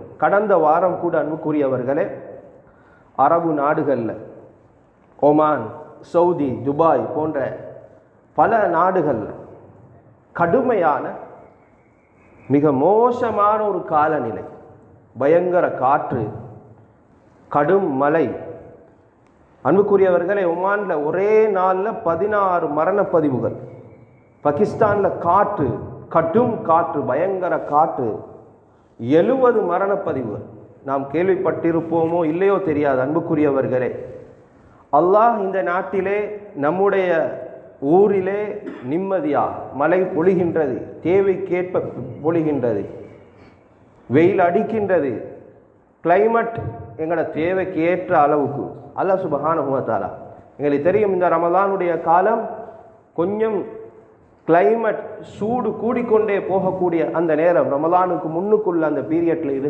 கொண்டிருக்கிறோம். கடந்த வாரம் கூட அன்புக்குரியவர்களே, அரபு நாடுகளில் ஒமான், சவுதி, துபாய் போன்ற பல நாடுகளில் கடுமையான மிக மோசமான ஒரு காலநிலை, பயங்கர காற்று, கடும் மழை. அன்புக்குரியவர்களே, ஒமானில் ஒரே நாளில் 16 மரணப்பதிவுகள். பாகிஸ்தானில் காற்று, கடும் காற்று, பயங்கர காற்று, 70 மரணப்பதிவுகள். நாம் கேள்விப்பட்டிருப்போமோ இல்லையோ தெரியாது. அன்புக்குரியவர்களே, அல்லாஹ் இந்த நாட்டிலே நம்முடைய ஊரிலே நிம்மதியாக மழை பொழிகின்றது, தேவைக்கேற்ப பொழிகின்றது, வெயில் அடிக்கின்றது, கிளைமேட் எங்களோட தேவைக்கு ஏற்ற அளவுக்கு அல்லாஹ் சுப்ஹானஹு வ தஆலா. எங்களுக்கு தெரியும், இந்த ரமலானுடைய காலம் கொஞ்சம் கிளைமேட் சூடு கூடிக்கொண்டே போகக்கூடிய அந்த நேரம், ரமலானுக்கு முன்னுக்குள்ள அந்த பீரியட்ல இருந்து